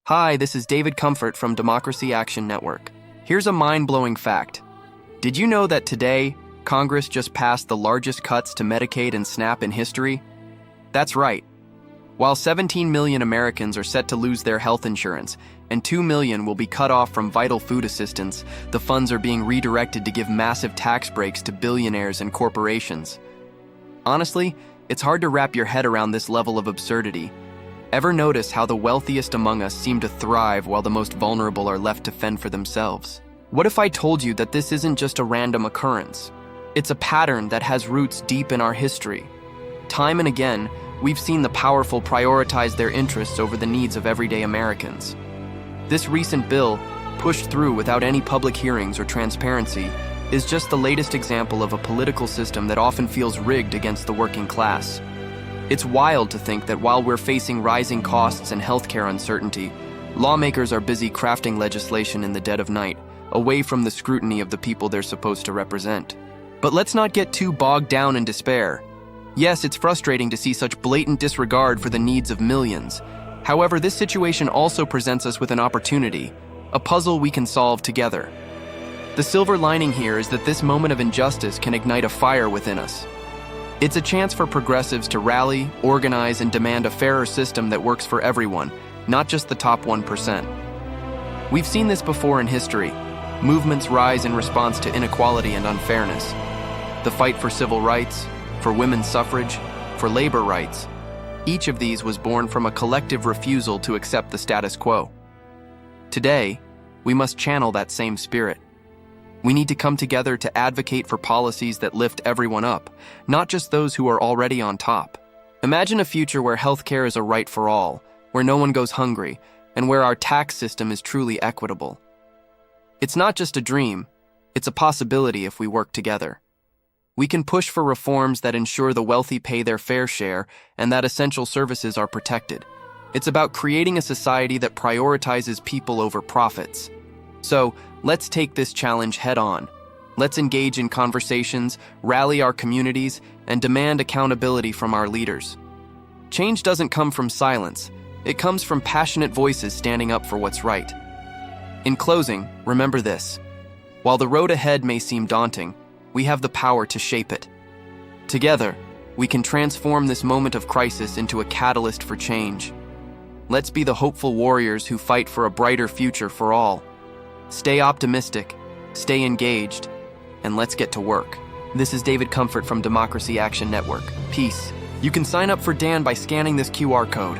Hi, this is David Comfort from Democracy Action Network. Here's a mind-blowing fact. Did you know that today, Congress just passed the largest cuts to Medicaid and SNAP in history? That's right. While 17 million Americans are set to lose their health insurance, and 2 million will be cut off from vital food assistance, the funds are being redirected to give massive tax breaks to billionaires and corporations. Honestly, it's hard to wrap your head around this level of absurdity. Ever notice how the wealthiest among us seem to thrive while the most vulnerable are left to fend for themselves? What if I told you that this isn't just a random occurrence? It's a pattern that has roots deep in our history. Time and again, we've seen the powerful prioritize their interests over the needs of everyday Americans. This recent bill, pushed through without any public hearings or transparency, is just the latest example of a political system that often feels rigged against the working class. It's wild to think that while we're facing rising costs and healthcare uncertainty, lawmakers are busy crafting legislation in the dead of night, away from the scrutiny of the people they're supposed to represent. But let's not get too bogged down in despair. Yes, it's frustrating to see such blatant disregard for the needs of millions. However, this situation also presents us with an opportunity, a puzzle we can solve together. The silver lining here is that this moment of injustice can ignite a fire within us. It's a chance for progressives to rally, organize, and demand a fairer system that works for everyone, not just the top 1%. We've seen this before in history. Movements rise in response to inequality and unfairness. The fight for civil rights, for women's suffrage, for labor rights. Each of these was born from a collective refusal to accept the status quo. Today, we must channel that same spirit. We need to come together to advocate for policies that lift everyone up, not just those who are already on top. Imagine a future where healthcare is a right for all, where no one goes hungry, and where our tax system is truly equitable. It's not just a dream, it's a possibility if we work together. We can push for reforms that ensure the wealthy pay their fair share and that essential services are protected. It's about creating a society that prioritizes people over profits. So, let's take this challenge head on. Let's engage in conversations, rally our communities, and demand accountability from our leaders. Change doesn't come from silence. It comes from passionate voices standing up for what's right. In closing, remember this. While the road ahead may seem daunting, we have the power to shape it. Together, we can transform this moment of crisis into a catalyst for change. Let's be the hopeful warriors who fight for a brighter future for all. Stay optimistic, stay engaged, and let's get to work. This is David Comfort from Democracy Action Network. Peace. You can sign up for Dan by scanning this QR code.